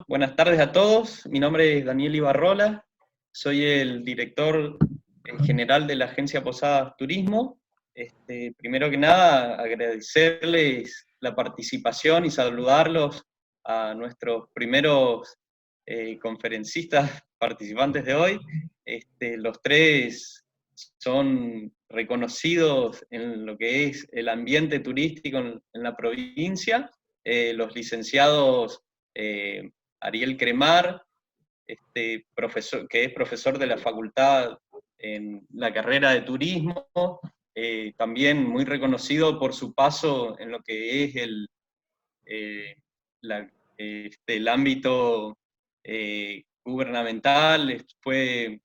buenas tardes a todos. Mi nombre es Daniel Ibarrola, soy el director general de la Agencia Posadas Turismo. Primero que nada, agradecerles la participación y saludarlos a nuestros primeros conferencistas participantes de hoy. Los tres son reconocidos en lo que es el ambiente turístico en la provincia. Los licenciados Ariel Cremar, profesor, que es profesor de la facultad en la carrera de turismo, también muy reconocido por su paso en lo que es el ámbito gubernamental, fue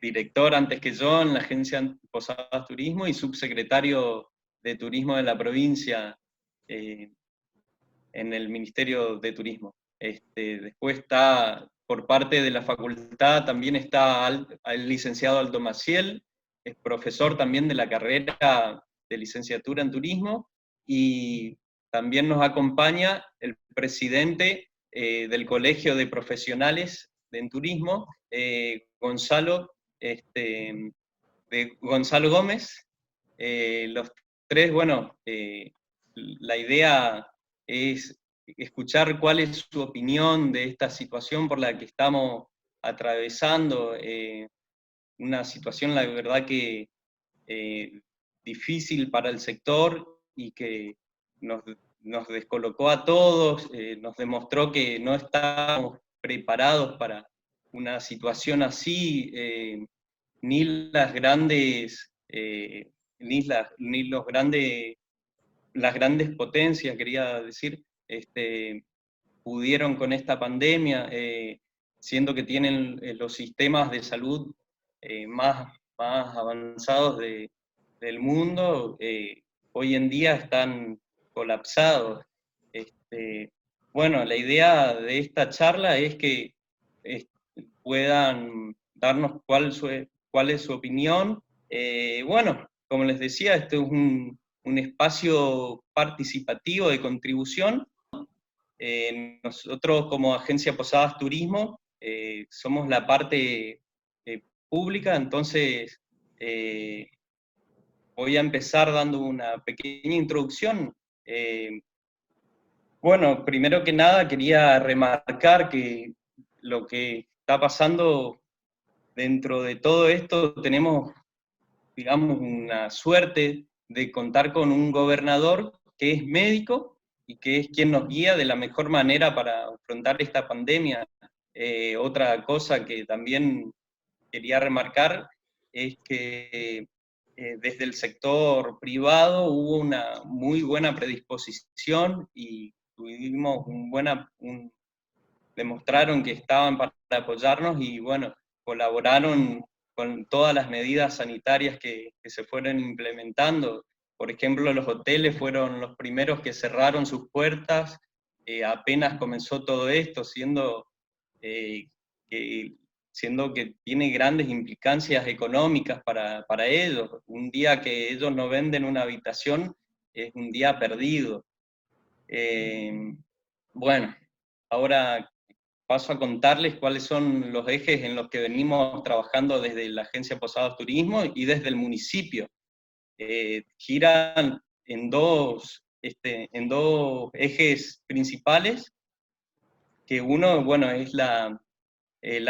director antes que yo en la Agencia Posadas Turismo y subsecretario de Turismo de la provincia en el Ministerio de Turismo. Después está, por parte de la facultad, también está el licenciado Aldo Maciel, es profesor también de la carrera de licenciatura en turismo, y también nos acompaña el presidente del Colegio de Profesionales en Turismo, Gonzalo, Gonzalo Gómez. Los tres, bueno, la idea es escuchar cuál es su opinión de esta situación por la que estamos atravesando, una situación, la verdad, que difícil para el sector y que nos descolocó a todos, nos demostró que no estábamos preparados para una situación así, ni las grandes, ni los grandes, las grandes potencias, quería decir, pudieron con esta pandemia, siendo que tienen los sistemas de salud más avanzados del mundo, hoy en día están colapsados. Bueno, la idea de esta charla es que eh, puedan darnos cuál es su opinión. Bueno, como les decía, este es un espacio participativo de contribución. Nosotros como Agencia Posadas Turismo somos la parte pública, entonces voy a empezar dando una pequeña introducción. Bueno, primero que nada quería remarcar que lo que está pasando dentro de todo esto, tenemos, digamos, una suerte de contar con un gobernador que es médico y que es quien nos guía de la mejor manera para afrontar esta pandemia. Otra cosa que también quería remarcar es que desde el sector privado hubo una muy buena predisposición y tuvimos demostraron que estaban para apoyarnos y bueno, colaboraron con todas las medidas sanitarias que se fueron implementando. Por ejemplo, los hoteles fueron los primeros que cerraron sus puertas apenas comenzó todo esto, eh, que, siendo que tiene grandes implicancias económicas para ellos. Un día que ellos no venden una habitación es un día perdido. Bueno, ahora paso a contarles cuáles son los ejes en los que venimos trabajando desde la Agencia Posadas Turismo y desde el municipio. Giran en dos ejes principales, que uno, bueno, es la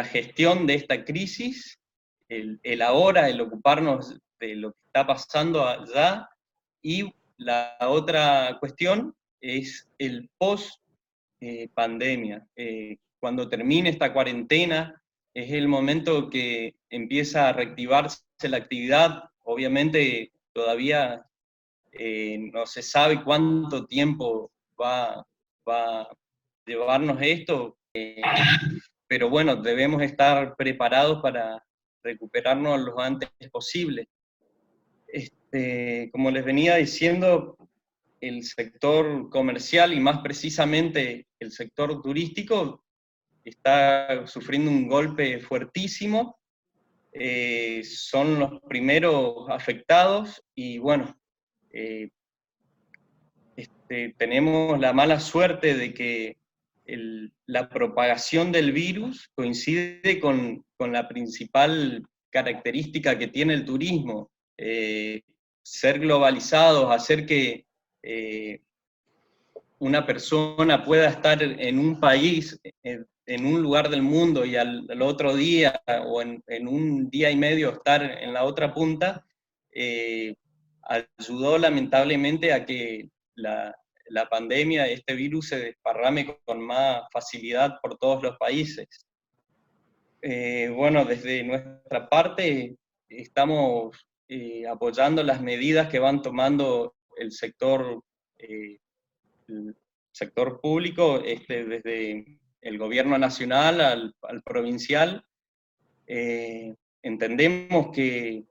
gestión de esta crisis, el ahora, el ocuparnos de lo que está pasando allá, y la otra cuestión es el post pandemia. Cuando termine esta cuarentena, es el momento que empieza a reactivarse la actividad. Obviamente todavía no se sabe cuánto tiempo va a llevarnos esto, pero bueno, debemos estar preparados para recuperarnos lo antes posible. Como les venía diciendo, el sector comercial y más precisamente el sector turístico está sufriendo un golpe fuertísimo, son los primeros afectados y bueno, tenemos la mala suerte de que la propagación del virus coincide con la principal característica que tiene el turismo, ser globalizados, hacer que una persona pueda estar en un país, en un lugar del mundo, y al otro día o en un día y medio estar en la otra punta, ayudó lamentablemente a que la pandemia, este virus, se desparrame con más facilidad por todos los países. Bueno, desde nuestra parte estamos apoyando las medidas que van tomando el sector público, desde el gobierno nacional al provincial. Entendemos que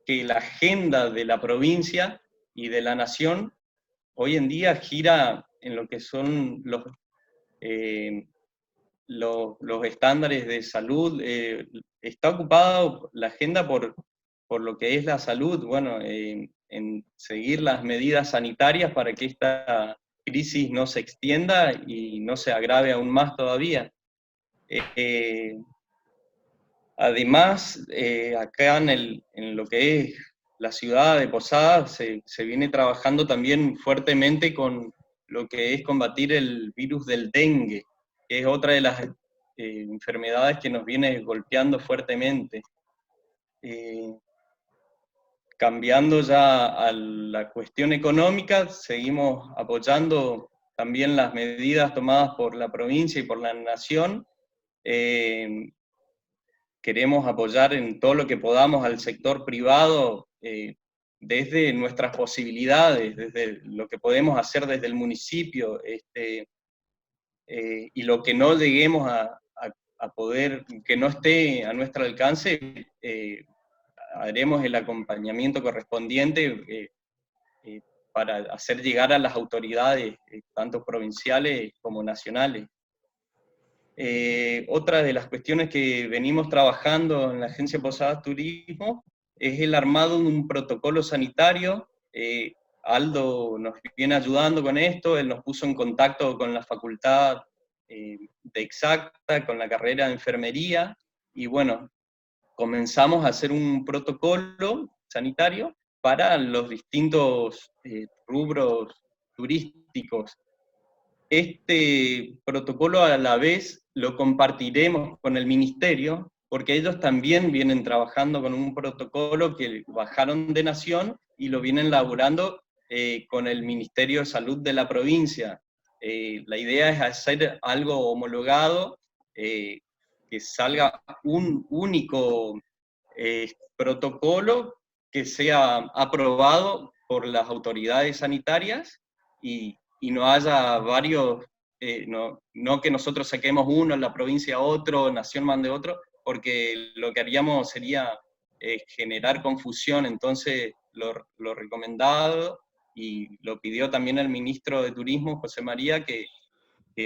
la agenda de la provincia y de la nación hoy en día gira en lo que son los estándares de salud. Está ocupada la agenda por lo que es la salud, bueno, en seguir las medidas sanitarias para que esta crisis no se extienda y no se agrave aún más todavía. Además, acá en lo que es la ciudad de Posadas se viene trabajando también fuertemente con lo que es combatir el virus del dengue, que es otra de las enfermedades que nos viene golpeando fuertemente. Cambiando ya a la cuestión económica, seguimos apoyando también las medidas tomadas por la provincia y por la nación. Queremos apoyar en todo lo que podamos al sector privado, desde nuestras posibilidades, desde lo que podemos hacer desde el municipio, y lo que no lleguemos a poder, que no esté a nuestro alcance, haremos el acompañamiento correspondiente para hacer llegar a las autoridades, tanto provinciales como nacionales. Otra de las cuestiones que venimos trabajando en la Agencia Posadas Turismo es el armado de un protocolo sanitario. Aldo nos viene ayudando con esto, él nos puso en contacto con la facultad de Exacta, con la carrera de enfermería, y bueno, comenzamos a hacer un protocolo sanitario para los distintos rubros turísticos. Este protocolo a la vez lo compartiremos con el ministerio, porque ellos también vienen trabajando con un protocolo que bajaron de nación y lo vienen elaborando con el Ministerio de Salud de la provincia. La idea es hacer algo homologado, que salga un único protocolo que sea aprobado por las autoridades sanitarias y no haya varios, no que nosotros saquemos uno, en la provincia otro, nación mande otro, porque lo que haríamos sería generar confusión. Entonces lo recomendado, y lo pidió también el ministro de Turismo, José María, que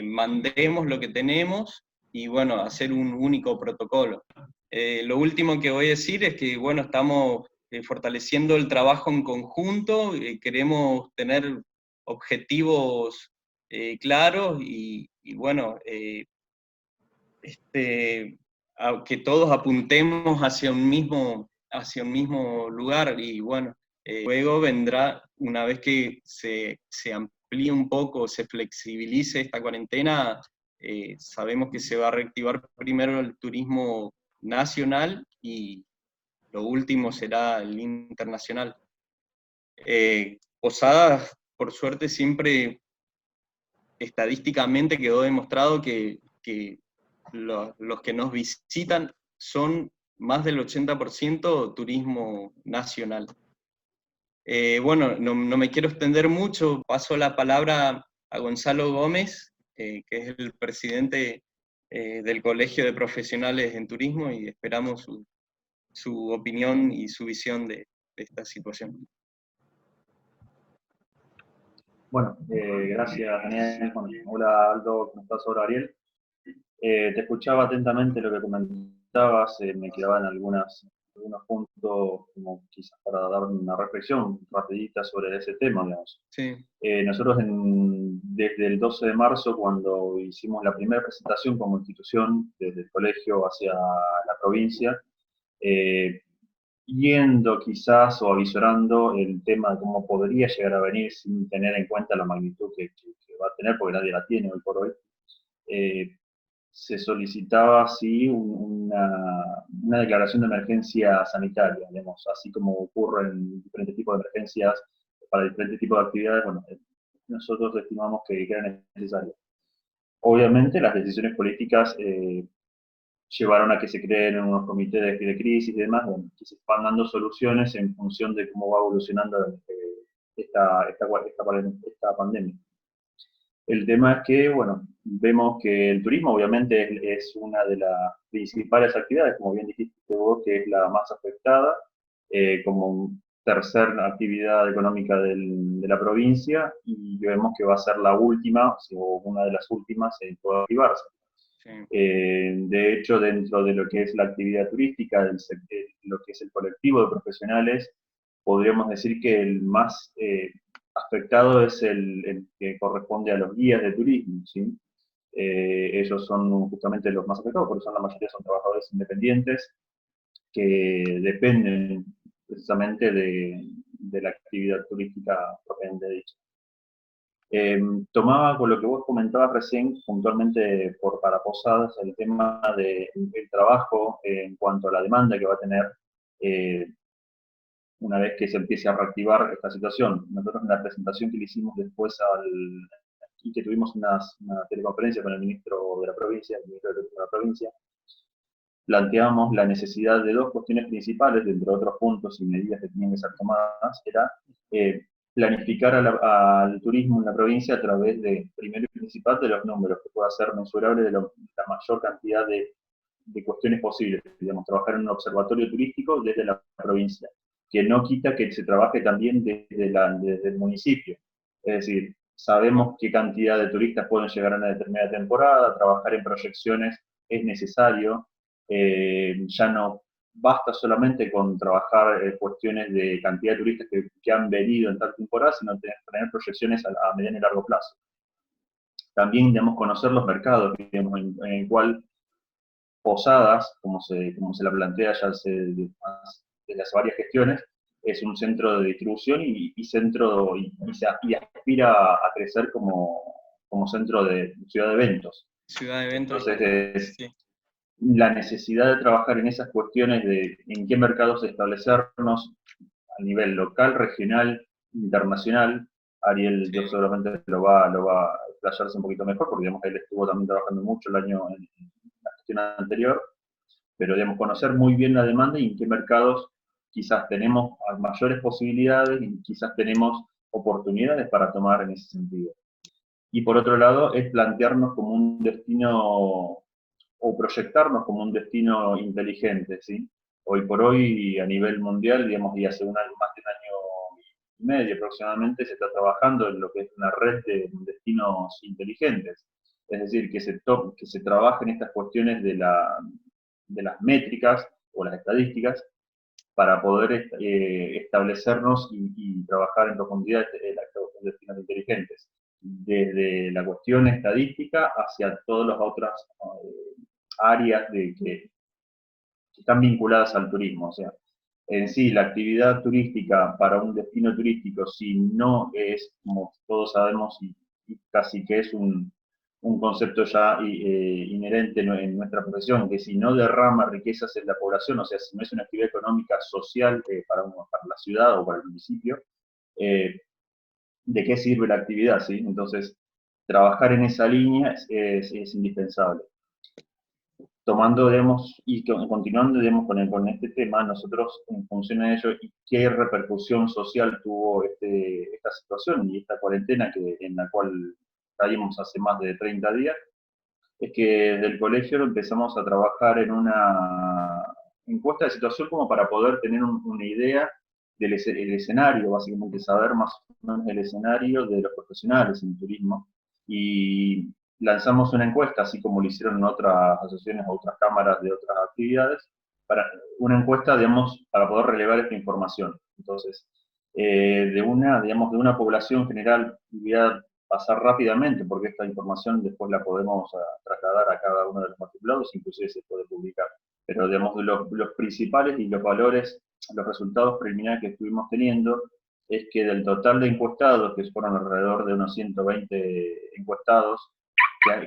mandemos lo que tenemos y bueno, hacer un único protocolo. Lo último que voy a decir es que bueno, estamos fortaleciendo el trabajo en conjunto, queremos tener objetivos claros y bueno, que todos apuntemos hacia un mismo lugar. Y bueno, luego vendrá, una vez que se amplíe un poco, se flexibilice esta cuarentena, sabemos que se va a reactivar primero el turismo nacional y lo último será el internacional. Posadas, por suerte, siempre estadísticamente quedó demostrado que los que nos visitan son más del 80% turismo nacional. Bueno, no me quiero extender mucho, paso la palabra a Gonzalo Gómez, que es el presidente del Colegio de Profesionales en Turismo, y esperamos su opinión y su visión de esta situación. Bueno, gracias Daniel. Bueno, hola Aldo, ¿cómo estás? Hola Ariel. Te escuchaba atentamente lo que comentabas, me quedaban algunas algunos puntos como quizás para dar una reflexión rapidita sobre ese tema, digamos. Sí, Nosotros desde el 12 de marzo, cuando hicimos la primera presentación como institución desde el colegio hacia la provincia, eh, yendo quizás o avisorando el tema de cómo podría llegar a venir sin tener en cuenta la magnitud que va a tener, porque nadie la tiene hoy por hoy, eh, se solicitaba así una declaración de emergencia sanitaria, digamos, así como ocurre en diferentes tipos de emergencias para diferentes tipos de actividades, bueno, nosotros estimamos que era necesario. Obviamente las decisiones políticas llevaron a que se creen unos comités de crisis y demás, bueno, que se van dando soluciones en función de cómo va evolucionando esta pandemia. El tema es que, bueno, vemos que el turismo obviamente es una de las principales actividades, como bien dijiste vos, que es la más afectada, como tercera actividad económica de la provincia, y vemos que va a ser la última, o una de las últimas en poder activarse. sí, De hecho, dentro de lo que es la actividad turística, lo que es el colectivo de profesionales, podríamos decir que el más afectado es el que corresponde a los guías de turismo, ¿sí? Ellos son justamente los más afectados, porque la mayoría son trabajadores independientes que dependen precisamente de la actividad turística propiamente dicha. Tomaba con lo que vos comentabas recién, puntualmente para Posadas, el tema del trabajo en cuanto a la demanda que va a tener eh, una vez que se empiece a reactivar esta situación. Nosotros en la presentación que le hicimos después y que tuvimos una teleconferencia con el ministro de la provincia, el ministro de la provincia, planteamos la necesidad de dos cuestiones principales, entre otros puntos y medidas que tenían que ser tomadas, era planificar al turismo en la provincia a través de, primero y principal, de los números, que pueda ser mensurable de la mayor cantidad de cuestiones posibles, digamos, trabajar en un observatorio turístico desde la provincia, que no quita que se trabaje también desde el municipio. Es decir, sabemos qué cantidad de turistas pueden llegar a una determinada temporada, trabajar en proyecciones es necesario, ya no basta solamente con trabajar cuestiones de cantidad de turistas que han venido en tal temporada, sino tener proyecciones a mediano y largo plazo. También debemos conocer los mercados, digamos, en el cual Posadas, como se la plantea ya desde hace varias gestiones, es un centro de distribución y aspira a crecer como centro de ciudad de eventos. ciudad de eventos. Entonces, Sí, la necesidad de trabajar en esas cuestiones de en qué mercados establecernos a nivel local, regional, internacional. Ariel, sí, yo seguramente lo va a explayarse un poquito mejor, porque digamos, él estuvo también trabajando mucho el año en la gestión anterior, pero debemos conocer muy bien la demanda y en qué mercados quizás tenemos mayores posibilidades y quizás tenemos oportunidades para tomar en ese sentido. Y por otro lado, es plantearnos como un destino o proyectarnos como un destino inteligente, ¿sí? Hoy por hoy, a nivel mundial, digamos, y hace más de un año y medio aproximadamente, se está trabajando en lo que es una red de destinos inteligentes. Es decir, que se trabaje en estas cuestiones de las métricas o las estadísticas para poder establecernos y trabajar en profundidad en la creación de destinos inteligentes, desde la cuestión estadística hacia todas las otras áreas que están vinculadas al turismo. O sea, en sí, la actividad turística para un destino turístico, si no es, como todos sabemos, y casi que es un concepto ya inherente en nuestra profesión, que si no derrama riquezas en la población, o sea, si no es una actividad económica social para la ciudad o para el municipio, ¿de qué sirve la actividad? ¿Sí? Entonces, trabajar en esa línea es indispensable. Tomando, digamos, y continuando, digamos, con este tema, nosotros, en función de ello, y qué repercusión social tuvo esta situación y esta cuarentena en la cual caímos hace más de 30 días, es que desde el colegio empezamos a trabajar en una encuesta de situación como para poder tener una idea del el escenario, básicamente saber más o menos el escenario de los profesionales en turismo. Y lanzamos una encuesta, así como lo hicieron en otras asociaciones o otras cámaras de otras actividades, para una encuesta, digamos, para poder relevar esta información. Entonces, digamos, de una población general, voy a pasar rápidamente, porque esta información después la podemos trasladar a cada uno de los matriculados, inclusive se puede publicar. Pero, digamos, los principales y los valores, los resultados preliminares que estuvimos teniendo, es que del total de encuestados, que fueron alrededor de unos 120 encuestados,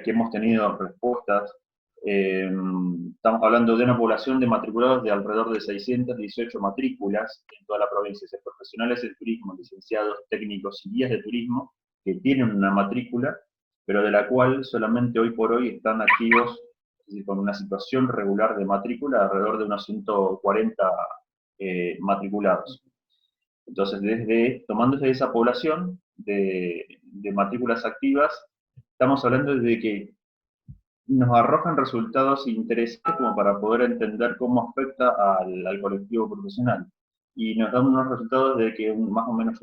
que hemos tenido respuestas, estamos hablando de una población de matriculados de alrededor de 618 matrículas en toda la provincia, de profesionales del turismo, licenciados, técnicos y guías de turismo, que tienen una matrícula, pero de la cual solamente hoy por hoy están activos, es decir, con una situación regular de matrícula, alrededor de unos 140 matriculados. Entonces, tomándose esa población de matrículas activas, estamos hablando de que nos arrojan resultados interesantes como para poder entender cómo afecta al colectivo profesional. Y nos dan unos resultados de que más o menos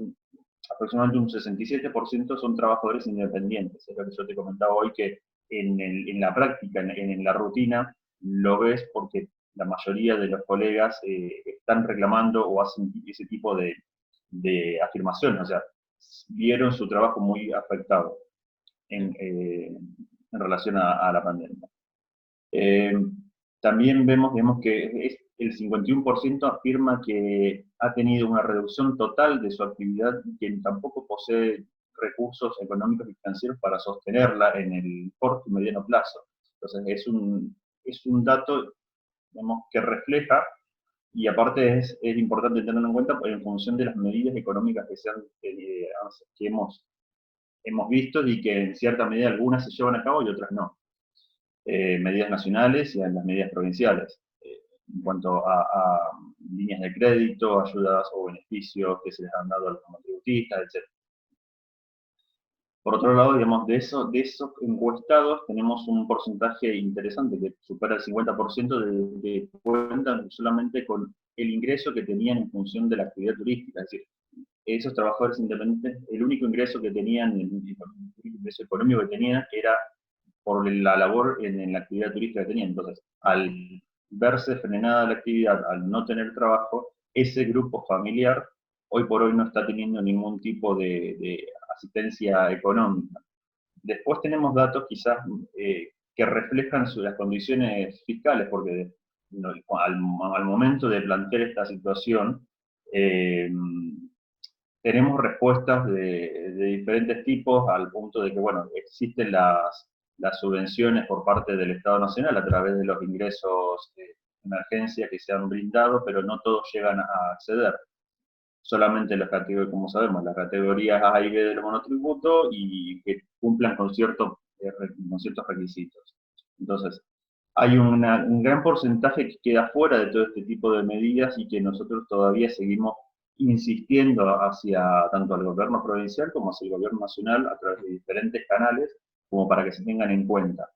aproximadamente un 67% son trabajadores independientes. Es lo que yo te comentaba hoy, que en la práctica, en la rutina, lo ves porque la mayoría de los colegas están reclamando o hacen ese tipo de afirmaciones, o sea, vieron su trabajo muy afectado en relación a la pandemia. También vemos que el 51% afirma que ha tenido una reducción total de su actividad y que tampoco posee recursos económicos y financieros para sostenerla en el corto y mediano plazo. Entonces es un dato, digamos, que refleja, y aparte es importante tenerlo en cuenta en función de las medidas económicas que hemos visto y que en cierta medida algunas se llevan a cabo y otras no. Medidas nacionales y en las medidas provinciales, en cuanto a líneas de crédito, ayudas o beneficios que se les han dado a los monotributistas, etc. Por otro lado, digamos, de esos encuestados tenemos un porcentaje interesante que supera el 50% de cuentan solamente con el ingreso que tenían en función de la actividad turística. Es decir, esos trabajadores independientes, el único ingreso que tenían, el único ingreso económico que tenían era por la labor en la actividad turística que tenían. Entonces, al verse frenada la actividad, al no tener trabajo, ese grupo familiar hoy por hoy no está teniendo ningún tipo de asistencia económica. Después tenemos datos quizás que reflejan las condiciones fiscales, porque al momento de plantear esta situación, tenemos respuestas de diferentes tipos al punto de que, bueno, existen las subvenciones por parte del Estado Nacional a través de los ingresos de emergencia que se han brindado, pero no todos llegan a acceder. Solamente las categorías, como sabemos, las categorías A y B del monotributo y que cumplan con ciertos requisitos. Entonces, hay un gran porcentaje que queda fuera de todo este tipo de medidas y que nosotros todavía seguimos insistiendo hacia tanto al gobierno provincial como hacia el gobierno nacional a través de diferentes canales, como para que se tengan en cuenta.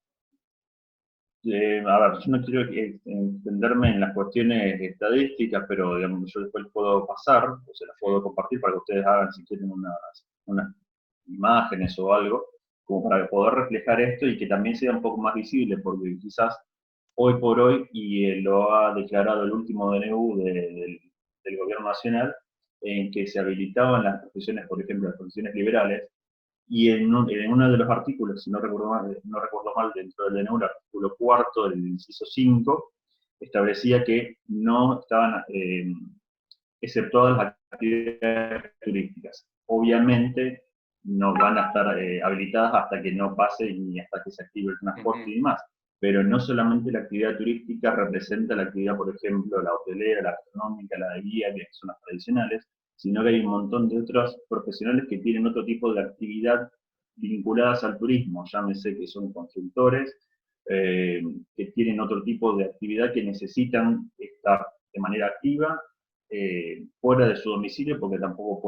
A ver, yo no quiero extenderme en las cuestiones estadísticas, pero digamos, yo después puedo pasar, o se las puedo compartir para que ustedes hagan, si quieren, unas imágenes o algo, como para poder reflejar esto y que también sea un poco más visible, porque quizás hoy por hoy, y lo ha declarado el último DNU del gobierno nacional, en que se habilitaban las profesiones, por ejemplo, las profesiones liberales, y en uno de los artículos, si no recuerdo mal dentro del DNU, el artículo 4 del inciso 5, establecía que no estaban exceptuadas las actividades turísticas. Obviamente no van a estar habilitadas hasta que no pase ni hasta que se active el transporte y demás. Pero no solamente la actividad turística representa la actividad, por ejemplo, la hotelera, la gastronómica, la de guía, que son las tradicionales, sino que hay un montón de otros profesionales que tienen otro tipo de actividad vinculadas al turismo, llámese que son consultores, que tienen otro tipo de actividad que necesitan estar de manera activa, fuera de su domicilio, porque tampoco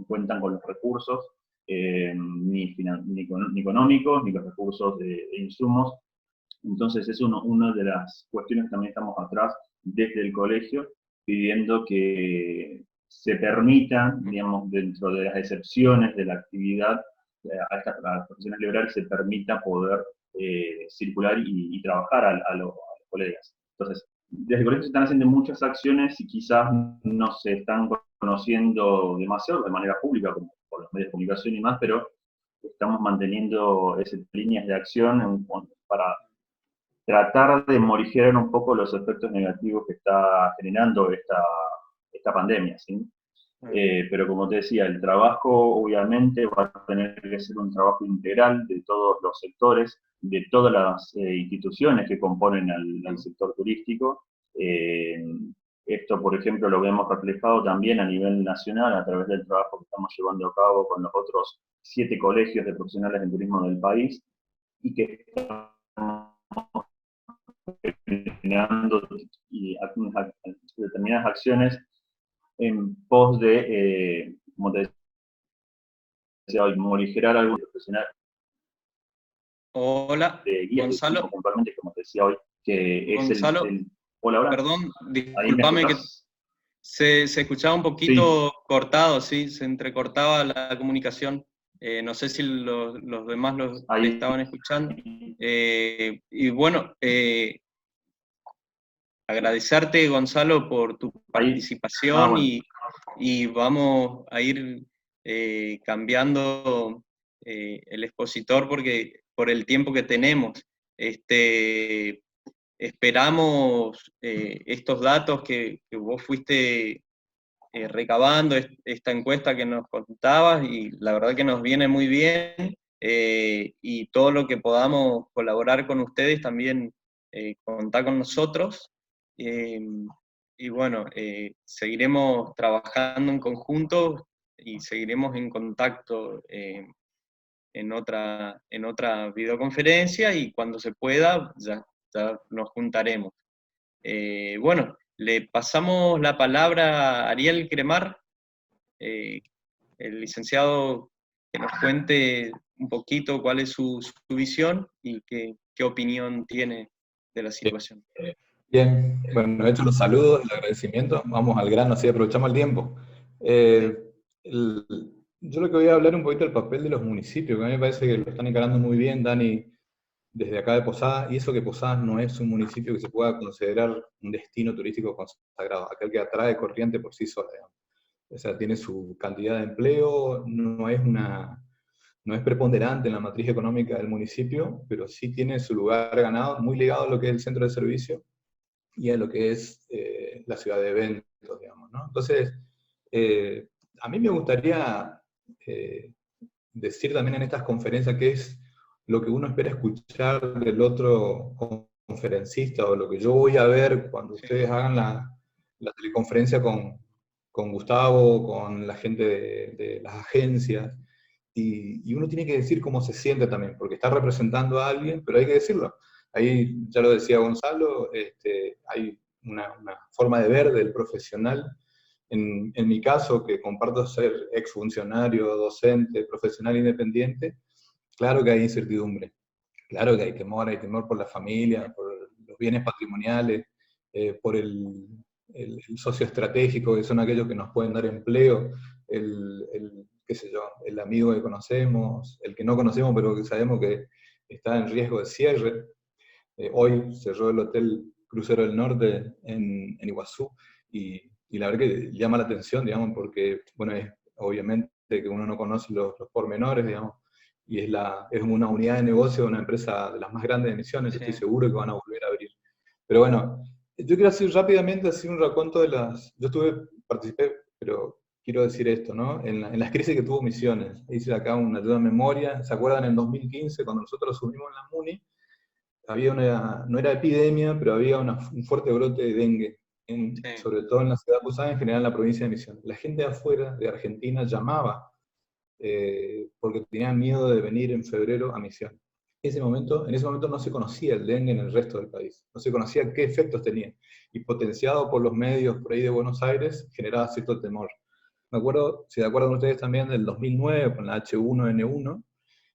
cuentan con los recursos ni económicos, ni los recursos de insumos. Entonces es una de las cuestiones que también estamos atrás desde el colegio, pidiendo que se permita, digamos, dentro de las excepciones de la actividad, a las profesiones liberales se permita poder circular y trabajar a los colegas. Entonces, desde el colegio se están haciendo muchas acciones y quizás no se están conociendo demasiado de manera pública, como por los medios de comunicación y más, pero estamos manteniendo esas líneas de acción para tratar de morigerar un poco los efectos negativos que está generando esta pandemia, ¿sí? Pero como te decía, el trabajo obviamente va a tener que ser un trabajo integral de todos los sectores, de todas las instituciones que componen al sector turístico. Eh, Esto, por ejemplo, lo vemos reflejado también a nivel nacional a través del trabajo que estamos llevando a cabo con los otros 7 colegios de profesionales en turismo del país y que estamos generando determinadas acciones en pos de, como te decía hoy, morigerar algo profesional Hola, de guías de turismo Gonzalo. puntualmente, como te decía hoy, que es Gonzalo, hola, hola, perdón, ¿ahí me discúlpame que escuchás? se escuchaba un Sí, poquito cortado, sí, se entrecortaba la comunicación. No sé si los demás te ahí, estaban escuchando. Y bueno, agradecerte, Gonzalo, por tu ahí, participación bueno, y vamos a ir cambiando el expositor porque por el tiempo que tenemos. Este, esperamos estos datos que vos fuiste recabando, esta encuesta que nos contabas, y la verdad que nos viene muy bien, y todo lo que podamos colaborar con ustedes también contá con nosotros. Eh, y bueno, seguiremos trabajando en conjunto y seguiremos en contacto en otra videoconferencia y cuando se pueda ya nos juntaremos. Bueno, le pasamos la palabra a Ariel Cremar, eh, el licenciado, que nos cuente un poquito cuál es su visión y qué opinión tiene de la Bien, situación. bueno, hecho los saludos, el agradecimiento, vamos al grano, así aprovechamos el tiempo. Sí, Eh, el- yo lo que voy a hablar un poquito del papel de los municipios, que a mí me parece que lo están encarando muy bien, Dani, desde acá de Posadas, y eso que Posadas no es un municipio que se pueda considerar un destino turístico consagrado, aquel que atrae corriente por sí sola, digamos. O sea, tiene su cantidad de empleo, no es preponderante en la matriz económica del municipio, pero sí tiene su lugar ganado, muy ligado a lo que es el centro de servicio y a lo que es la ciudad de eventos, digamos, ¿no? Entonces, eh, a mí me gustaría eh, decir también en estas conferencias qué es lo que uno espera escuchar del otro conferencista o lo que yo voy a ver cuando sí, ustedes hagan la teleconferencia con Gustavo, con la gente de las agencias, y uno tiene que decir cómo se siente también, porque está representando a alguien, pero hay que decirlo. Ahí, ya lo decía Gonzalo, hay una forma de ver del profesional. En mi caso, que comparto ser exfuncionario, docente, profesional independiente, claro que hay incertidumbre, claro que hay temor por la familia, por los bienes patrimoniales, por el socio estratégico, que son aquellos que nos pueden dar empleo, qué sé yo, el amigo que conocemos, el que no conocemos pero que sabemos que está en riesgo de cierre. Hoy cerró el Hotel Crucero del Norte en Iguazú y la verdad que llama la atención, digamos, porque, bueno, es obviamente que uno no conoce los pormenores, digamos, y es una unidad de negocio de una empresa de las más grandes de Misiones, yo sí, estoy seguro que van a volver a abrir. Pero bueno, yo quiero hacer rápidamente así un raconto de las... Participé, pero quiero decir esto, ¿no? En las crisis que tuvo Misiones, hice acá una ayuda de memoria, ¿se acuerdan en 2015 cuando nosotros asumimos la MUNI? No era epidemia, pero había un fuerte brote de dengue, sí, sobre todo en la ciudad de Posadas, en general en la provincia de Misiones. La gente de afuera, de Argentina, llamaba porque tenían miedo de venir en febrero a Misiones. En ese momento no se conocía el dengue en el resto del país, no se conocía qué efectos tenía, y potenciado por los medios por ahí de Buenos Aires, generaba cierto temor. Me acuerdo, si se acuerdan ustedes también del 2009 con la H1N1,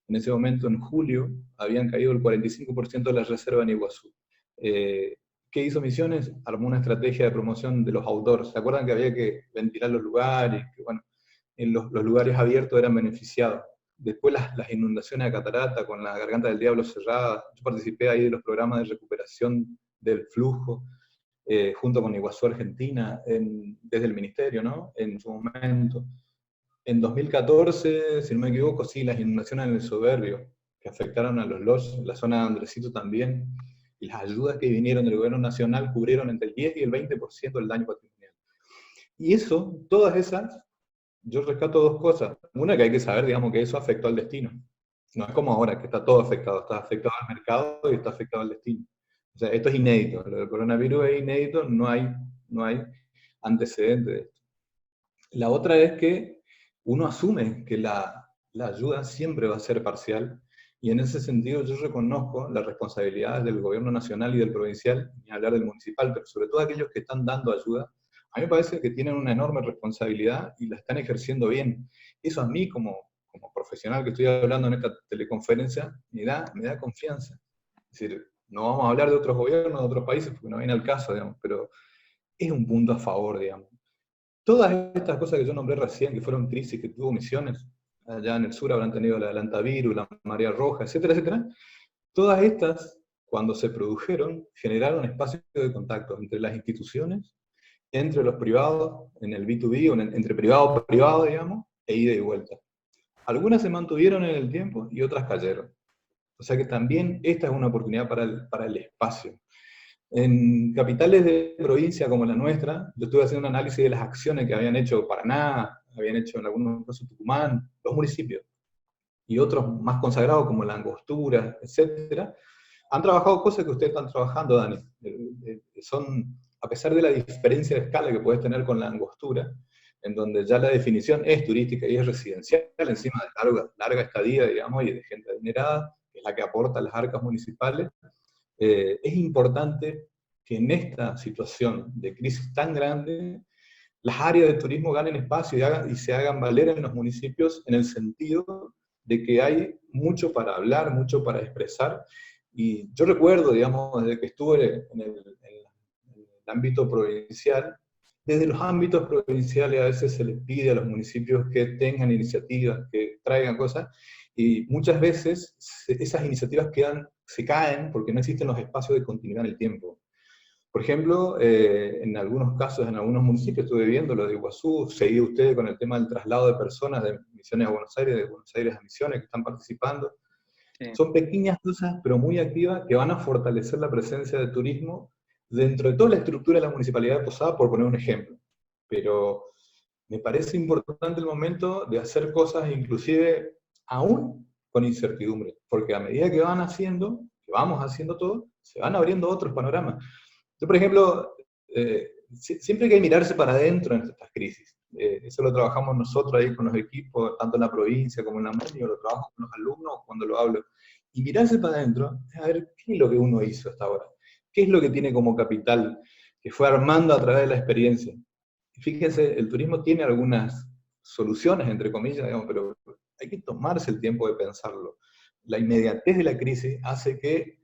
en ese momento, en julio, habían caído el 45% de la reserva en Iguazú. Eh, ¿Qué hizo Misiones? Armó una estrategia de promoción de los outdoors. ¿Se acuerdan que había que ventilar los lugares? Que, bueno, en los lugares abiertos eran beneficiados. Después las inundaciones de Catarata con la Garganta del Diablo cerrada. Yo participé ahí de los programas de recuperación del flujo. junto con Iguazú Argentina, desde el ministerio, ¿no? En su momento. En 2014, si no me equivoco, sí, las inundaciones en el Soberbio, que afectaron a los lodges, la zona de Andresito también, y las ayudas que vinieron del gobierno nacional cubrieron entre el 10 y el 20% del daño patrimonial. Y eso, todas esas, yo rescato dos cosas. Una, que hay que saber, digamos, que eso afectó al destino. No es como ahora, que está todo afectado. Está afectado al mercado y está afectado al destino. O sea, esto es inédito. Lo del coronavirus es inédito, no hay antecedente de esto. La otra es que uno asume que la ayuda siempre va a ser parcial, y en ese sentido yo reconozco las responsabilidades del gobierno nacional y del provincial, ni hablar del municipal, pero sobre todo aquellos que están dando ayuda. A mí me parece que tienen una enorme responsabilidad y la están ejerciendo bien. Eso a mí, como profesional que estoy hablando en esta teleconferencia, me da confianza. Es decir, no vamos a hablar de otros gobiernos, de otros países, porque no viene al caso, digamos, pero es un punto a favor, digamos. Todas estas cosas que yo nombré recién, que fueron crisis, que tuvo Misiones, allá en el sur habrán tenido la Antavirus, la Marea Roja, etcétera, etcétera, todas estas, cuando se produjeron, generaron espacios de contacto entre las instituciones, entre los privados, en el B2B, entre privado y privado, digamos, e ida y vuelta. Algunas se mantuvieron en el tiempo y otras cayeron. O sea que también esta es una oportunidad para el espacio. En capitales de provincia como la nuestra, yo estuve haciendo un análisis de las acciones que habían hecho Paraná, habían hecho en algunos casos Tucumán, los municipios, y otros más consagrados como La Angostura, etcétera, han trabajado cosas que ustedes están trabajando, Dani. Son, a pesar de la diferencia de escala que puedes tener con La Angostura, en donde ya la definición es turística y es residencial, encima de larga estadía, digamos, y de gente adinerada, que es la que aporta a las arcas municipales, es importante que en esta situación de crisis tan grande, las áreas de turismo ganen espacio y se hagan valer en los municipios, en el sentido de que hay mucho para hablar, mucho para expresar. Y yo recuerdo, digamos, desde que estuve en el ámbito provincial, desde los ámbitos provinciales a veces se les pide a los municipios que tengan iniciativas, que traigan cosas, y muchas veces esas iniciativas se caen porque no existen los espacios de continuidad en el tiempo. Por ejemplo, en algunos casos, en algunos municipios, estuve viendo lo de Iguazú, seguí usted con el tema del traslado de personas de Misiones a Buenos Aires, de Buenos Aires a Misiones, que están participando. Sí. Son pequeñas cosas, pero muy activas, que van a fortalecer la presencia de turismo dentro de toda la estructura de la Municipalidad de Posada, por poner un ejemplo. Pero me parece importante el momento de hacer cosas, inclusive aún con incertidumbre, porque a medida que vamos haciendo todo, se van abriendo otros panoramas. Yo, por ejemplo, siempre hay que mirarse para adentro en estas crisis. Eso lo trabajamos nosotros ahí con los equipos, tanto en la provincia como en la media, lo trabajo con los alumnos cuando lo hablo. Y mirarse para adentro, a ver qué es lo que uno hizo hasta ahora, qué es lo que tiene como capital, que fue armando a través de la experiencia. Y fíjense, el turismo tiene algunas soluciones, entre comillas, digamos, pero hay que tomarse el tiempo de pensarlo. La inmediatez de la crisis hace que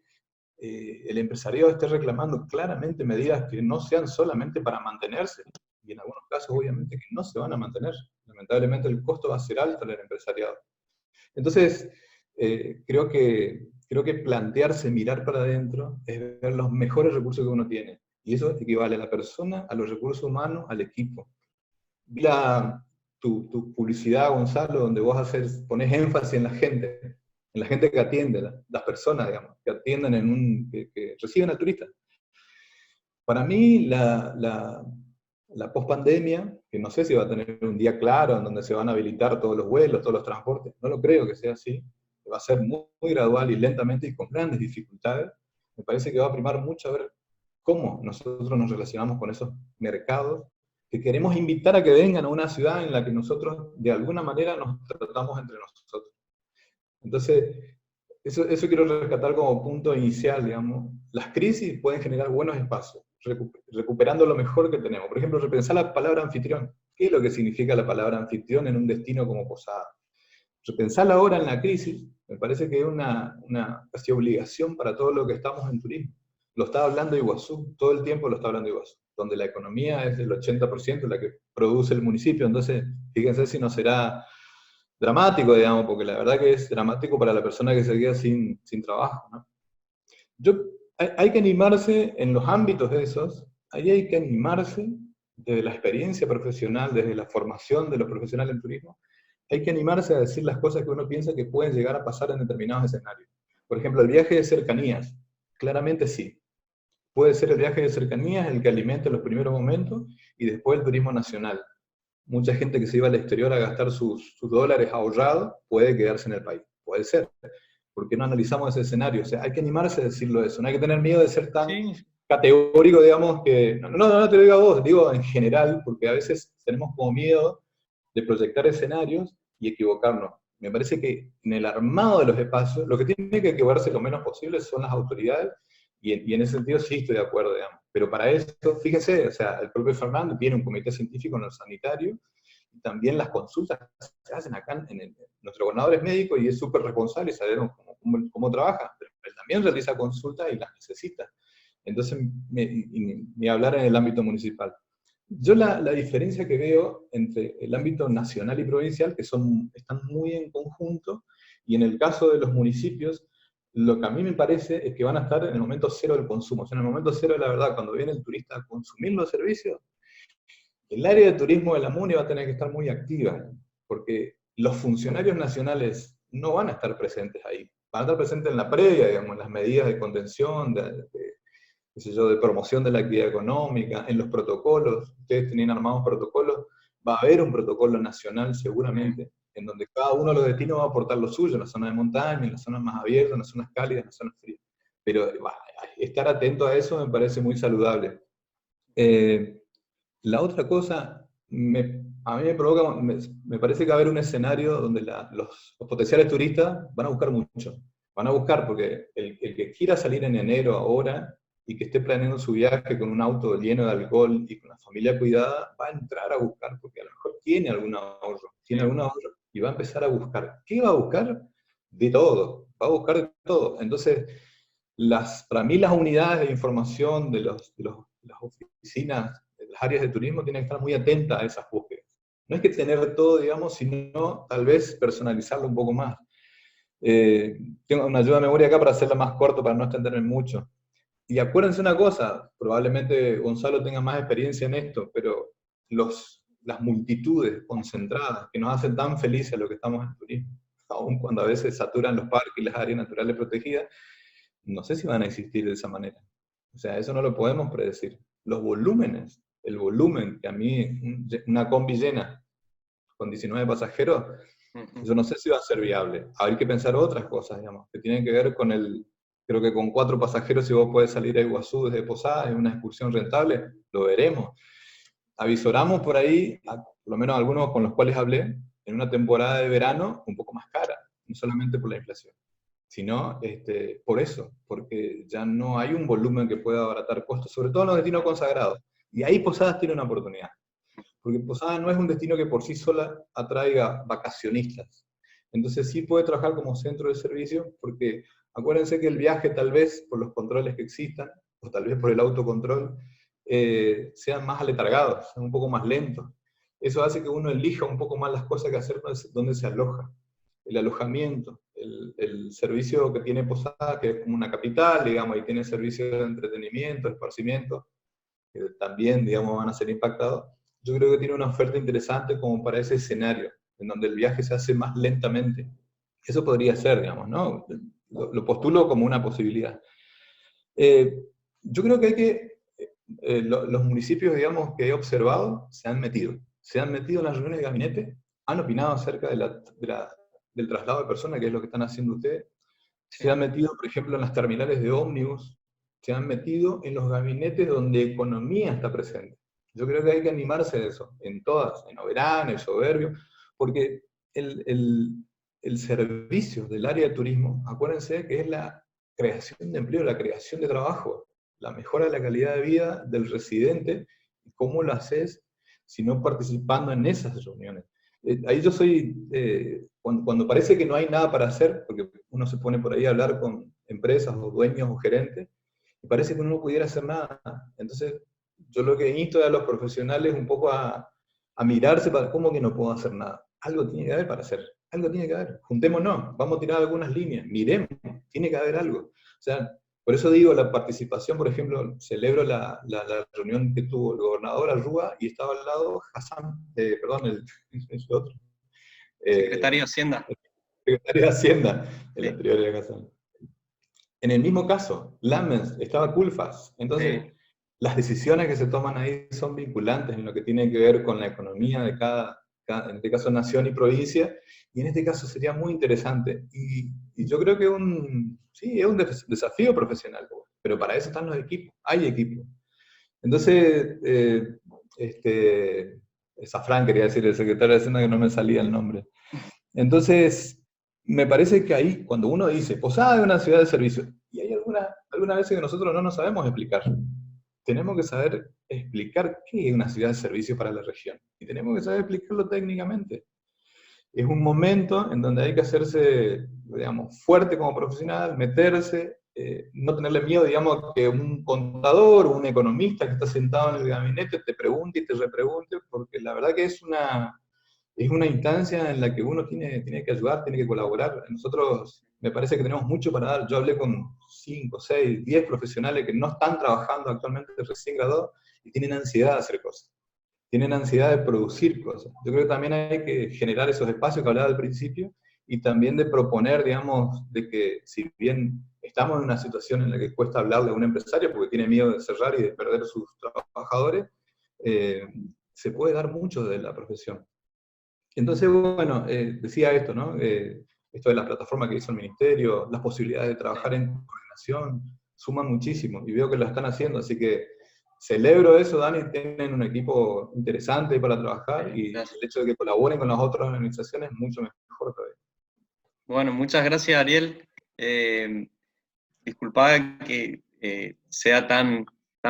el empresariado esté reclamando claramente medidas que no sean solamente para mantenerse, y en algunos casos obviamente que no se van a mantener. Lamentablemente el costo va a ser alto en el empresariado. Entonces, creo que plantearse mirar para adentro es ver los mejores recursos que uno tiene, y eso equivale a la persona, a los recursos humanos, al equipo. Vi tu publicidad, Gonzalo, donde vos ponés énfasis en la gente que atiende, las personas, digamos, que atienden que reciben al turista. Para mí, la pospandemia, que no sé si va a tener un día claro en donde se van a habilitar todos los vuelos, todos los transportes, no lo creo que sea así, va a ser muy, muy gradual y lentamente y con grandes dificultades. Me parece que va a primar mucho a ver cómo nosotros nos relacionamos con esos mercados, que queremos invitar a que vengan a una ciudad en la que nosotros de alguna manera nos tratamos entre nosotros. Entonces, eso quiero rescatar como punto inicial, digamos. Las crisis pueden generar buenos espacios, recuperando lo mejor que tenemos. Por ejemplo, repensar la palabra anfitrión. ¿Qué es lo que significa la palabra anfitrión en un destino como Posada? Repensarla ahora en la crisis, me parece que es una casi obligación para todo lo que estamos en turismo. Lo está hablando Iguazú, todo el tiempo lo está hablando Iguazú, donde la economía es del 80% la que produce el municipio. Entonces, fíjense si no será dramático, digamos, porque la verdad que es dramático para la persona que se queda sin trabajo, ¿no? Hay que animarse en los ámbitos de esos ahí hay que animarse desde la experiencia profesional, desde la formación de los profesionales en turismo, hay que animarse a decir las cosas que uno piensa que pueden llegar a pasar en determinados escenarios. Por ejemplo, el viaje de cercanías, claramente sí. Puede ser el viaje de cercanías el que alimente los primeros momentos y después el turismo nacional. Mucha gente que se iba al exterior a gastar sus dólares ahorrados puede quedarse en el país. Puede ser. ¿Por qué no analizamos ese escenario? O sea, hay que animarse a decirlo eso. No hay que tener miedo de ser tan Sí, categórico, digamos, que... No te lo digo a vos, digo en general, porque a veces tenemos como miedo de proyectar escenarios y equivocarnos. Me parece que en el armado de los espacios, lo que tiene que equivocarse lo menos posible son las autoridades, y en ese sentido sí estoy de acuerdo, digamos. Pero para eso, fíjese, o sea, el propio Fernando tiene un comité científico en el sanitario, y también las consultas se hacen acá, nuestro gobernador es médico y es súper responsable y sabemos cómo trabaja, pero él también realiza consultas y las necesita. Entonces, ni hablar en el ámbito municipal. Yo la diferencia que veo entre el ámbito nacional y provincial, que están muy en conjunto, y en el caso de los municipios, lo que a mí me parece es que van a estar en el momento cero del consumo. O sea, en el momento cero de la verdad, cuando viene el turista a consumir los servicios, el área de turismo de la MUNI va a tener que estar muy activa, porque los funcionarios nacionales no van a estar presentes ahí. Van a estar presentes en la previa, digamos, en las medidas de contención, qué sé yo, de promoción de la actividad económica, en los protocolos. Ustedes tienen armados protocolos, va a haber un protocolo nacional seguramente, en donde cada uno de los destinos va a aportar lo suyo, en la zona de montaña, en las zonas más abiertas, en las zonas cálidas, en las zonas frías. Pero estar atento a eso me parece muy saludable. La otra cosa, a mí me provoca, me parece que va a haber un escenario donde los potenciales turistas van a buscar mucho. Van a buscar porque el que quiera salir en enero ahora y que esté planeando su viaje con un auto lleno de alcohol y con la familia cuidada, va a entrar a buscar, porque a lo mejor tiene algún ahorro y va a empezar a buscar. ¿Qué va a buscar? De todo, va a buscar de todo. Entonces, para mí las unidades de información de las oficinas, de las áreas de turismo, tienen que estar muy atentas a esas búsquedas. No es que tener todo, digamos, sino tal vez personalizarlo un poco más. Tengo una ayuda de memoria acá para hacerla más corto, para no extenderme mucho. Y acuérdense una cosa, probablemente Gonzalo tenga más experiencia en esto, pero las multitudes concentradas que nos hacen tan felices a los que estamos en turismo, aun cuando a veces saturan los parques y las áreas naturales protegidas, no sé si van a existir de esa manera. O sea, eso no lo podemos predecir. Los volúmenes, el volumen que a mí, una combi llena con 19 pasajeros, yo no sé si va a ser viable. Hay que pensar otras cosas, digamos, que tienen que ver con creo que con 4 pasajeros, si vos podés salir a Iguazú desde Posadas, en una excursión rentable, lo veremos. Avisoramos por ahí, por lo menos algunos con los cuales hablé, en una temporada de verano un poco más cara, no solamente por la inflación, sino por eso, porque ya no hay un volumen que pueda abaratar costos, sobre todo en los destinos consagrados. Y ahí Posadas tiene una oportunidad, porque Posadas no es un destino que por sí sola atraiga vacacionistas. Entonces sí puede trabajar como centro de servicio, porque acuérdense que el viaje tal vez, por los controles que existan, o tal vez por el autocontrol, sean más aletargados, sean un poco más lentos. Eso hace que uno elija un poco más las cosas que hacer donde se aloja. El alojamiento, el servicio que tiene Posadas, que es como una capital, digamos, y tiene servicios de entretenimiento, esparcimiento, que también, digamos, van a ser impactados. Yo creo que tiene una oferta interesante como para ese escenario, en donde el viaje se hace más lentamente. Eso podría ser, digamos, ¿no? Lo postulo como una posibilidad. Yo creo que los municipios, digamos, que he observado, se han metido en las reuniones de gabinete, han opinado acerca del traslado de personas, que es lo que están haciendo ustedes, se han metido, por ejemplo, en las terminales de ómnibus, se han metido en los gabinetes donde economía está presente. Yo creo que hay que animarse de eso, en todas, en Oberá, en Soberbio, porque el servicio del área de turismo, acuérdense que es la creación de empleo, la creación de trabajo, la mejora de la calidad de vida del residente. ¿Cómo lo haces si no participando en esas reuniones? Ahí yo soy, cuando parece que no hay nada para hacer, porque uno se pone por ahí a hablar con empresas o dueños o gerentes, y parece que uno no pudiera hacer nada. Entonces, yo lo que insto a los profesionales un poco a mirarse para cómo que no puedo hacer nada. Algo tiene que haber para hacer, algo tiene que haber. Juntémonos, vamos a tirar algunas líneas, miremos, tiene que haber algo. O sea, Por eso digo, la participación, por ejemplo, celebro la reunión que tuvo el gobernador Arrúa y estaba al lado Hassan, perdón, el otro. Secretario de Hacienda. Secretario de Hacienda, el Sí. anterior era Hassan. En el mismo caso, Lamens, estaba Culfas. Entonces, las decisiones que se toman ahí son vinculantes en lo que tiene que ver con la economía de cada en este caso nación y provincia, y en este caso sería muy interesante. Y yo creo que sí, es un desafío profesional, pero para eso están los equipos, hay equipos. Entonces, Safran quería decir, el secretario de Hacienda, que no me salía el nombre. Entonces, me parece que ahí, cuando uno dice, Posada es una ciudad de servicio, y hay algunas veces que nosotros no nos sabemos explicar, tenemos que saber explicar qué es una ciudad de servicio para la región, y tenemos que saber explicarlo técnicamente. Es un momento en donde hay que hacerse, digamos, fuerte como profesional, meterse, no tenerle miedo, digamos, que un contador o un economista que está sentado en el gabinete te pregunte y te repregunte, porque la verdad que es una instancia en la que uno tiene que ayudar, tiene que colaborar. Nosotros, me parece que tenemos mucho para dar. Yo hablé con 5, 6, 10 profesionales que no están trabajando actualmente recién graduados y tienen ansiedad de hacer cosas. Tienen ansiedad de producir cosas. Yo creo que también hay que generar esos espacios que hablaba al principio y también de proponer, digamos, de que si bien estamos en una situación en la que cuesta hablarle a un empresario porque tiene miedo de cerrar y de perder sus trabajadores, se puede dar mucho de la profesión. Entonces, bueno, decía esto, ¿no? Esto de la plataforma que hizo el ministerio, las posibilidades de trabajar en coordinación, suman muchísimo, y veo que lo están haciendo, así que celebro eso, Dani, tienen un equipo interesante para trabajar, y el hecho de que colaboren con las otras organizaciones es mucho mejor todavía. Bueno, muchas gracias, Ariel. Disculpa que sea tan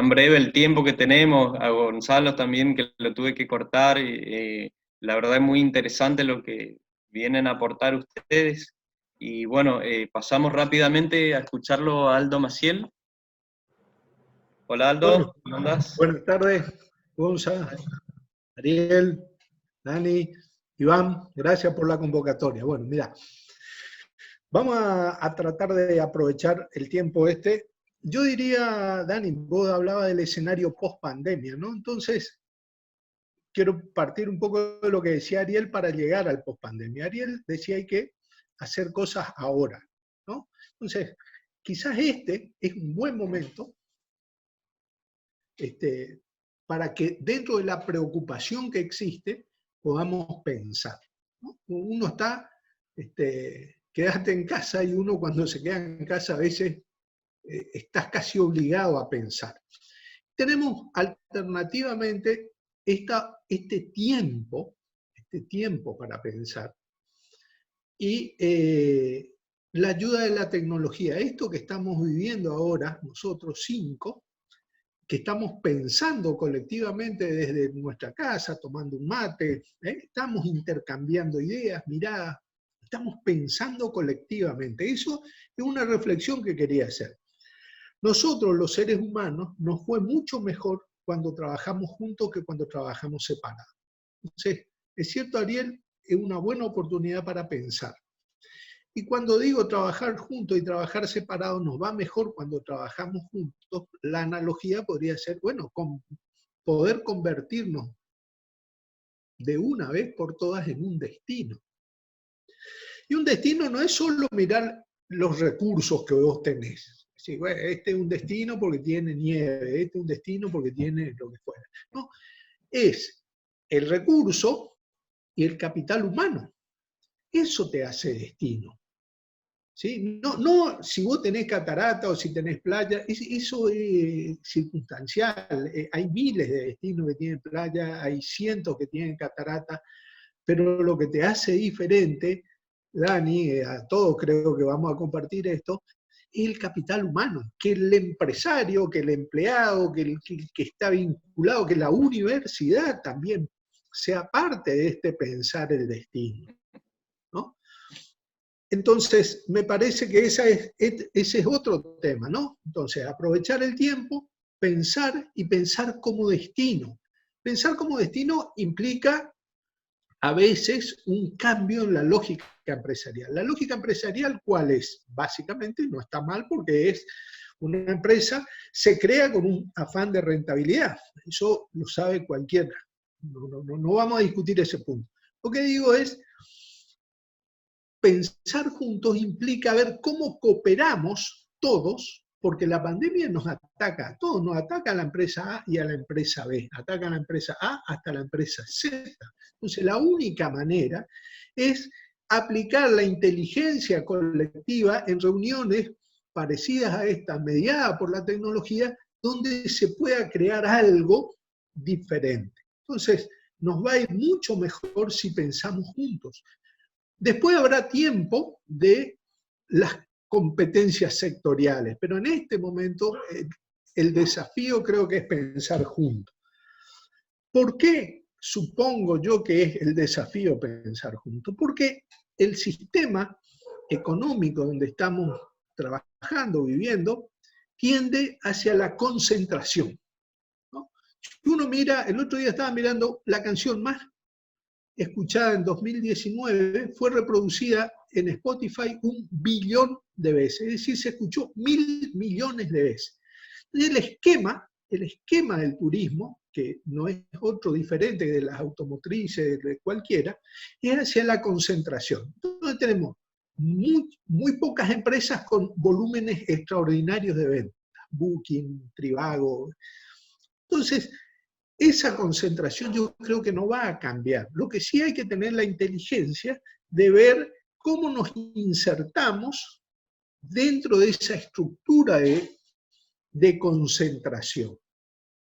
breve el tiempo que tenemos, a Gonzalo también, que lo tuve que cortar. La verdad es muy interesante lo que vienen a aportar ustedes. Y bueno, pasamos rápidamente a escucharlo a Aldo Maciel. Hola Aldo, Bueno, ¿cómo andás? buenas tardes, Gonza, Ariel, Dani, Iván, gracias por la convocatoria. Bueno, mira, vamos a tratar de aprovechar el tiempo este. Yo diría, Dani, vos hablabas del escenario post-pandemia, ¿no? Entonces, quiero partir un poco de lo que decía Ariel para llegar al post-pandemia. Ariel decía hay que hacer cosas ahora, ¿no? Entonces, quizás este es un buen momento para que dentro de la preocupación que existe podamos pensar, ¿no? Uno está, quédate en casa, y uno cuando se queda en casa a veces estás casi obligado a pensar. Tenemos alternativamente este tiempo para pensar y la ayuda de la tecnología. Esto que estamos viviendo ahora, nosotros 5, que estamos pensando colectivamente desde nuestra casa, tomando un mate, estamos intercambiando ideas, miradas, estamos pensando colectivamente. Eso es una reflexión que quería hacer. Nosotros, los seres humanos, nos fue mucho mejor cuando trabajamos juntos que cuando trabajamos separados. Entonces, es cierto, Ariel, es una buena oportunidad para pensar. Y cuando digo trabajar juntos y trabajar separados, nos va mejor cuando trabajamos juntos. La analogía podría ser, bueno, poder convertirnos de una vez por todas en un destino. Y un destino no es solo mirar los recursos que vos tenés. Sí, bueno, este es un destino porque tiene nieve, este es un destino porque tiene lo que fuera. No, es el recurso y el capital humano. Eso te hace destino. ¿Sí? No si vos tenés catarata o si tenés playa, eso es circunstancial. Hay miles de destinos que tienen playa, hay cientos que tienen catarata, pero lo que te hace diferente, Dani, a todos creo que vamos a compartir esto, es el capital humano, que el empresario, que el empleado, que está vinculado, que la universidad también sea parte de este pensar el destino, ¿no? Entonces, me parece que ese es otro tema, ¿no? Entonces, aprovechar el tiempo, pensar y pensar como destino. Pensar como destino implica a veces un cambio en la lógica empresarial. ¿La lógica empresarial cuál es? Básicamente no está mal porque es Una empresa se crea con un afán de rentabilidad, eso lo sabe cualquiera, no vamos a discutir ese punto. Lo que digo es, pensar juntos implica ver cómo cooperamos todos, porque la pandemia nos ataca a todos, nos ataca a la empresa A y a la empresa B, ataca a la empresa A hasta la empresa Z. Entonces la única manera es aplicar la inteligencia colectiva en reuniones parecidas a esta, mediadas por la tecnología, donde se pueda crear algo diferente. Entonces, nos va a ir mucho mejor si pensamos juntos. Después habrá tiempo de las competencias sectoriales, pero en este momento el desafío creo que es pensar juntos. ¿Por qué supongo yo que es el desafío pensar juntos? Porque el sistema económico donde estamos trabajando, viviendo, tiende hacia la concentración, ¿no? Si uno mira, el otro día estaba mirando la canción más escuchada en 2019, fue reproducida en Spotify 1 billón de veces, es decir, se escuchó 1.000 millones de veces. Entonces el esquema del turismo, que no es otro diferente de las automotrices, de cualquiera, es hacia la concentración. Entonces tenemos muy pocas empresas con volúmenes extraordinarios de ventas, Booking, Trivago. Entonces, esa concentración yo creo que no va a cambiar. Lo que sí hay que tener la inteligencia de ver cómo nos insertamos dentro de esa estructura de concentración.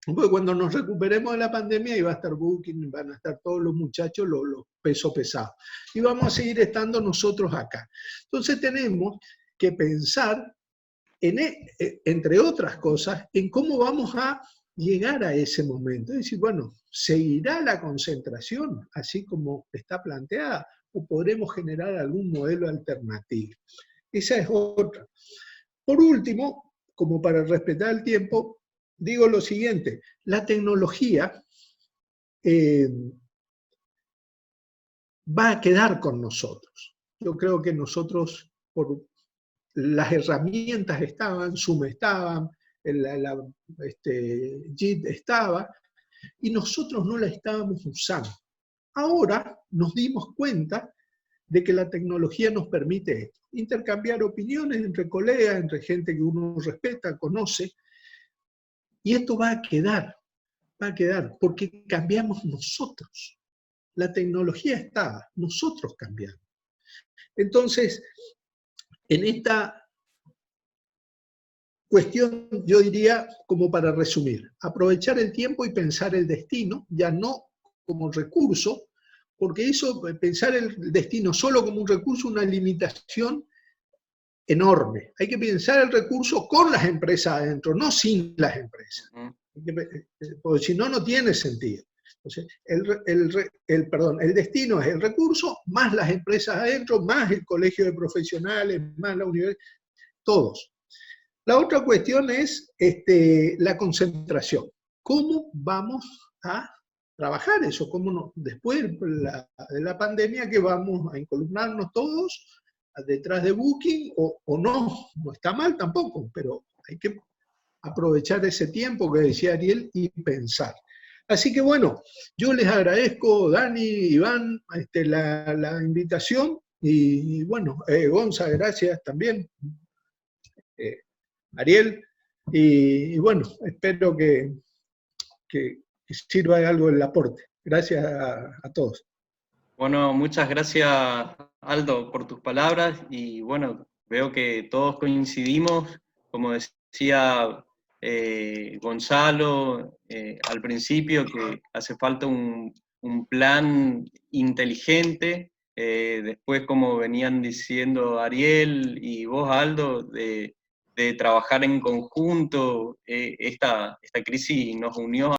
Porque cuando nos recuperemos de la pandemia, iba a estar Booking, van a estar todos los muchachos, los pesos pesados. Y vamos a seguir estando nosotros acá. Entonces tenemos que pensar, entre otras cosas, en cómo vamos a llegar a ese momento. Es decir, bueno, ¿seguirá la concentración así como está planteada? ¿O podremos generar algún modelo alternativo? Esa es otra. Por último, como para respetar el tiempo, digo lo siguiente, la tecnología va a quedar con nosotros. Yo creo que nosotros, por las herramientas estaban, Zoom estaban, JIT estaba, y nosotros no la estábamos usando. Ahora nos dimos cuenta de que la tecnología nos permite intercambiar opiniones entre colegas, entre gente que uno respeta, conoce, y esto va a quedar, porque cambiamos nosotros. La tecnología estaba, nosotros cambiamos. Entonces, en esta cuestión, yo diría, como para resumir, aprovechar el tiempo y pensar el destino, ya no como recurso, porque eso, pensar el destino solo como un recurso, una limitación enorme. Hay que pensar el recurso con las empresas adentro, no sin las empresas. Porque si no, no tiene sentido. Entonces, el destino es el recurso, más las empresas adentro, más el colegio de profesionales, más la universidad, todos. La otra cuestión es la concentración. ¿Cómo vamos a trabajar eso? ¿Cómo no? Después de la pandemia, que vamos a incolumnarnos todos detrás de Booking o no? No está mal tampoco, pero hay que aprovechar ese tiempo que decía Ariel y pensar. Así que bueno, yo les agradezco, Dani, Iván, la invitación y bueno, Gonza, gracias también. Ariel, y bueno, espero que sirva de algo el aporte. Gracias a todos. Bueno, muchas gracias, Aldo, por tus palabras, y bueno, veo que todos coincidimos, como decía Gonzalo al principio, que hace falta un plan inteligente, después como venían diciendo Ariel y vos, Aldo, de trabajar en conjunto. Esta crisis nos unió